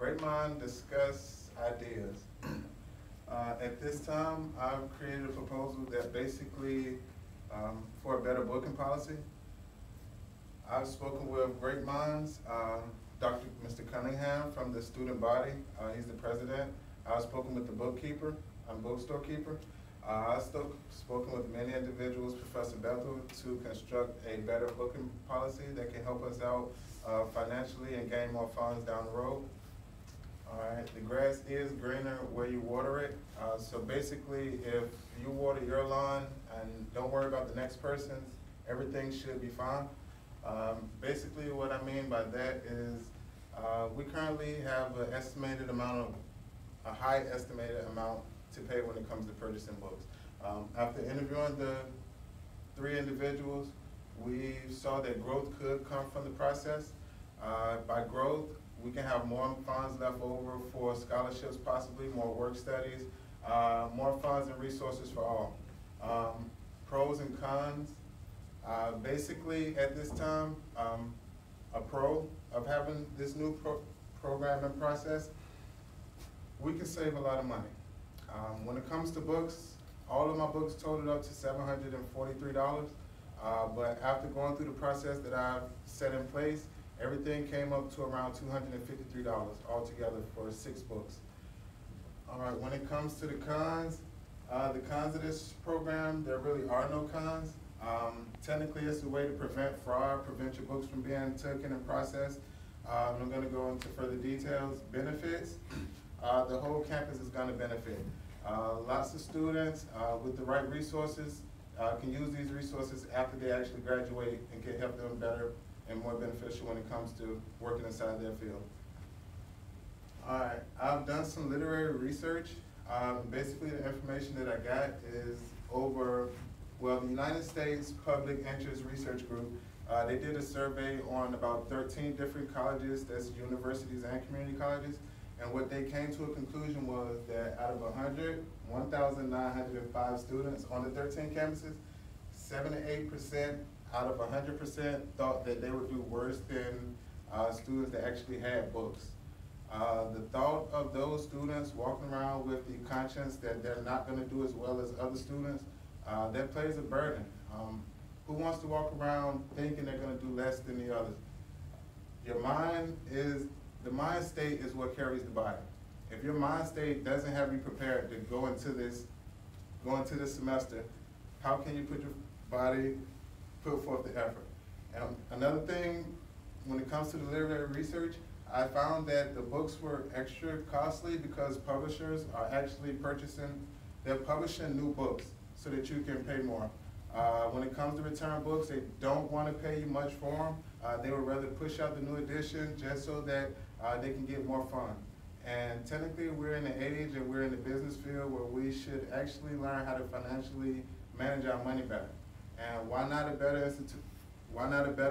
Great mind discuss ideas. At this time, I've created a proposal that basically, for a better booking policy. I've spoken with great minds, Mr. Cunningham from the student body, he's the president. I've spoken with the bookkeeper, bookstore keeper. I've spoken with many individuals, Professor Bethel, to construct a better booking policy that can help us out financially and gain more funds down the road. All right, the grass is greener where you water it. So basically, if you water your lawn and don't worry about the next person's, everything should be fine. Basically, what I mean by that is we currently have a high estimated amount to pay when it comes to purchasing books. After interviewing the 3 individuals, we saw that growth could come from the process. By growth, we can have more funds left over for scholarships, possibly more work studies, more funds and resources for all. Pros and cons. Basically, at this time, a pro of having this new program and process, we can save a lot of money. When it comes to books, all of my books totaled up to $743, but after going through the process that I've set in place, everything came up to around $253 altogether for 6 books. All right, when it comes to the cons of this program, there really are no cons. Technically, it's a way to prevent fraud, prevent your books from being taken and processed. I'm going to go into further details. Benefits, the whole campus is going to benefit. Lots of students with the right resources can use these resources after they actually graduate and can help them better and more beneficial when it comes to working inside their field. All right, I've done some literary research. Basically, the information that I got is the United States Public Interest Research Group, they did a survey on about 13 different colleges, that's universities and community colleges, and what they came to a conclusion was that out of 1,905 students on the 13 campuses, 7 to 8% out of 100% thought that they would do worse than students that actually had books. The thought of those students walking around with the conscience that they're not going to do as well as other students, that plays a burden. Who wants to walk around thinking they're going to do less than the others? The mind state is what carries the body. If your mind state doesn't have you prepared to go into this semester, how can you put forth the effort? And another thing, when it comes to the literary research, I found that the books were extra costly because publishers are actually they're publishing new books so that you can pay more. When it comes to return books, they don't want to pay you much for them. They would rather push out the new edition just so that they can get more funds. And technically, we're in the age and we're in the business field where we should actually learn how to financially manage our money better. And why not a better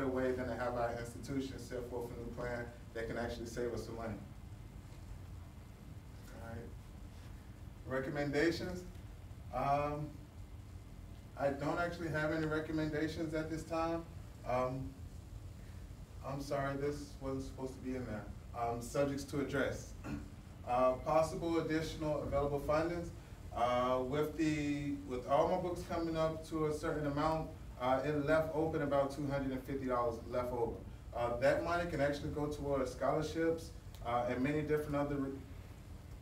way than to have our institution set forth a new plan that can actually save us some money? All right. Recommendations. I don't actually have any recommendations at this time. I'm sorry, this wasn't supposed to be in there. Subjects to address. Possible additional available fundings. With all my books coming up to a certain amount, it left open about $250 left over. That money can actually go towards scholarships and many different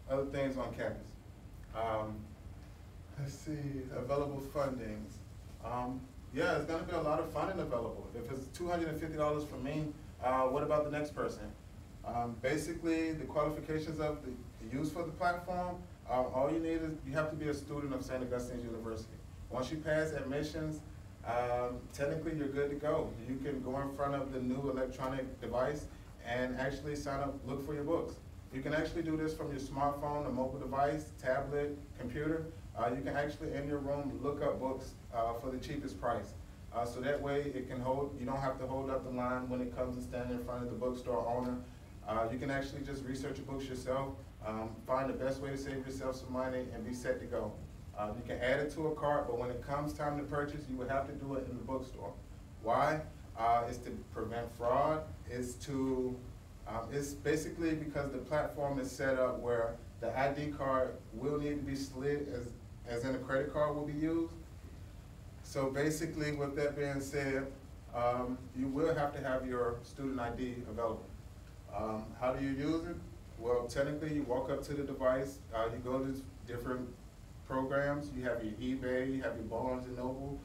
other things on campus. Let's see, available fundings. Yeah, it's going to be a lot of funding available. If it's $250 for me, what about the next person? Basically, the qualifications of the use for the platform, all you need is you have to be a student of St. Augustine's University. Once you pass admissions, technically you're good to go. You can go in front of the new electronic device and actually sign up, look for your books. You can actually do this from your smartphone, a mobile device, tablet, computer. You can actually, in your room, look up books for the cheapest price. So that way you don't have to hold up the line when it comes to standing in front of the bookstore owner. You can actually just research your books yourself, find the best way to save yourself some money, and be set to go. You can add it to a cart, but when it comes time to purchase, you would have to do it in the bookstore. Why? It's to prevent fraud. It's to It's basically because the platform is set up where the ID card will need to be slid as in a credit card will be used. So basically, with that being said, you will have to have your student ID available. How do you use it? Well, technically, you walk up to the device, you go to different programs, you have your eBay, you have your Barnes & Noble,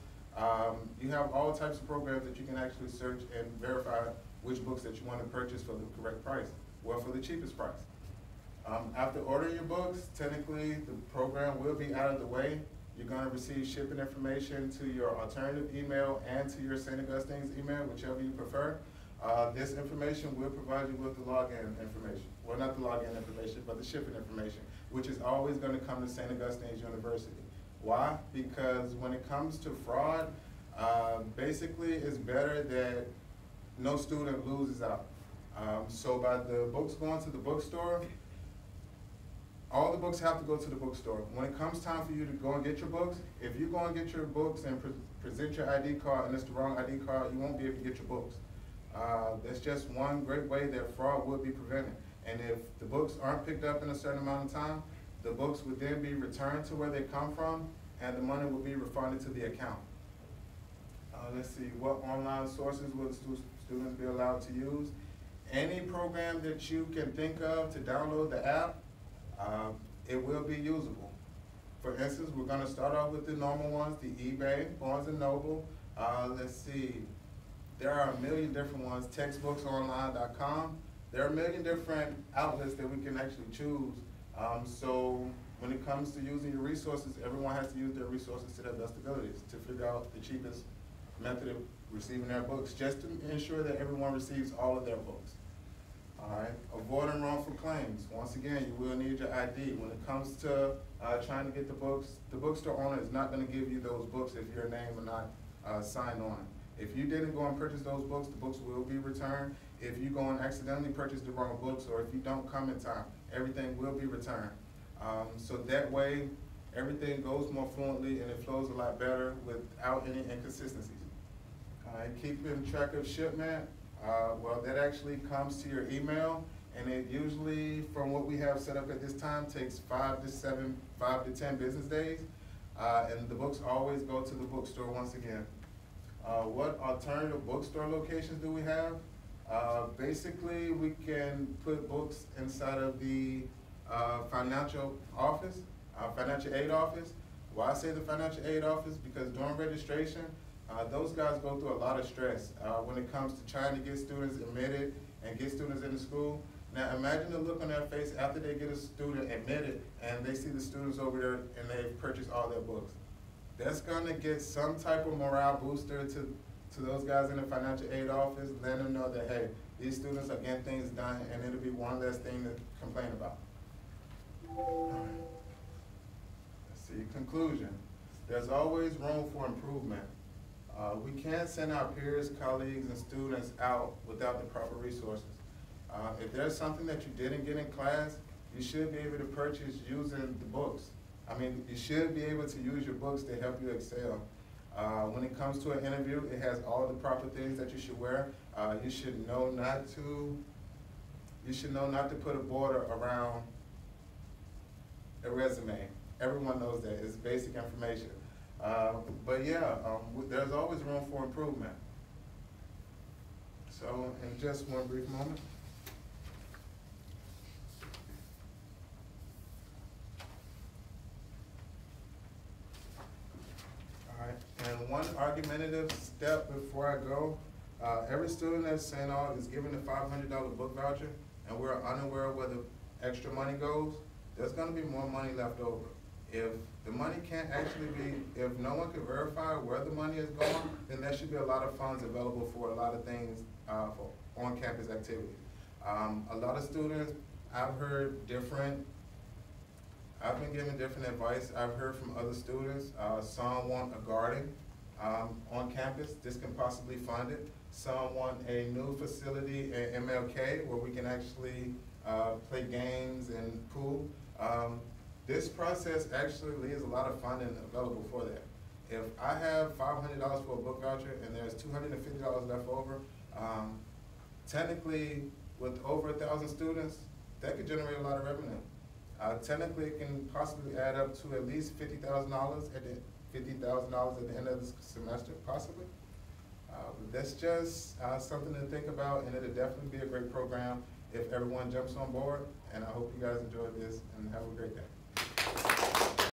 you have all types of programs that you can actually search and verify which books that you want to purchase for the correct price, well, for the cheapest price. After ordering your books, technically the program will be out of the way. You're going to receive shipping information to your alternative email and to your St. Augustine's email, whichever you prefer. This information will provide you with the login information. Well, not the login information, but the shipping information, which is always going to come to St. Augustine's University. Why? Because when it comes to fraud, basically it's better that no student loses out. So by the books going to the bookstore, all the books have to go to the bookstore. When it comes time for you to go and get your books, if you go and get your books and present your ID card and it's the wrong ID card, you won't be able to get your books. That's just one great way that fraud would be prevented. And if the books aren't picked up in a certain amount of time, the books would then be returned to where they come from and the money will be refunded to the account. Let's see, what online sources will students be allowed to use? Any program that you can think of to download the app, it will be usable. For instance, we're going to start off with the normal ones, the eBay, Barnes & Noble. Let's see, there are a million different ones, textbooksonline.com. There are a million different outlets that we can actually choose. So when it comes to using your resources, everyone has to use their resources to their best abilities to figure out the cheapest method of receiving their books, just to ensure that everyone receives all of their books. All right, avoiding wrongful claims. Once again, you will need your ID. When it comes to trying to get the books, the bookstore owner is not going to give you those books if your name is not signed on it. If you didn't go and purchase those books, the books will be returned. If you go and accidentally purchase the wrong books, or if you don't come in time, everything will be returned. So that way, everything goes more fluently and it flows a lot better without any inconsistencies. All right, keeping track of shipment. Well, that actually comes to your email, and it usually, from what we have set up at this time, takes 5 to 10 business days. And the books always go to the bookstore once again. What alternative bookstore locations do we have? Basically, we can put books inside of the financial office, financial aid office. Why I say the financial aid office? Because during registration, those guys go through a lot of stress when it comes to trying to get students admitted and get students into school. Now imagine the look on their face after they get a student admitted and they see the students over there and they've purchased all their books. That's gonna get some type of morale booster to those guys in the financial aid office, letting them know that, hey, these students are getting things done, and it'll be one less thing to complain about. Let's see, conclusion. There's always room for improvement. We can't send our peers, colleagues, and students out without the proper resources. If there's something that you didn't get in class, you should be able to purchase using the books. I mean, you should be able to use your books to help you excel. When it comes to an interview, it has all the proper things that you should wear. You should know not to put a border around a resume. Everyone knows that. It's basic information. But yeah, there's always room for improvement. So, in just one brief moment. All right, and one argumentative step before I go, every student at St. Aug is given a $500 book voucher, and we're unaware of where the extra money goes. There's gonna be more money left over. If the money can't actually be, if no one can verify where the money is going, then there should be a lot of funds available for a lot of things for on-campus activities. A lot of students, I've been given different advice. I've heard from other students, some want a garden on campus. This can possibly fund it. Some want a new facility at MLK where we can actually play games and pool. This process actually leaves a lot of funding available for that. If I have $500 for a book voucher and there's $250 left over, technically with over 1,000 students, that could generate a lot of revenue. Technically, it can possibly add up to at least $50,000 at the end of the semester, possibly. But that's just something to think about, and it'll definitely be a great program if everyone jumps on board. And I hope you guys enjoy this and have a great day.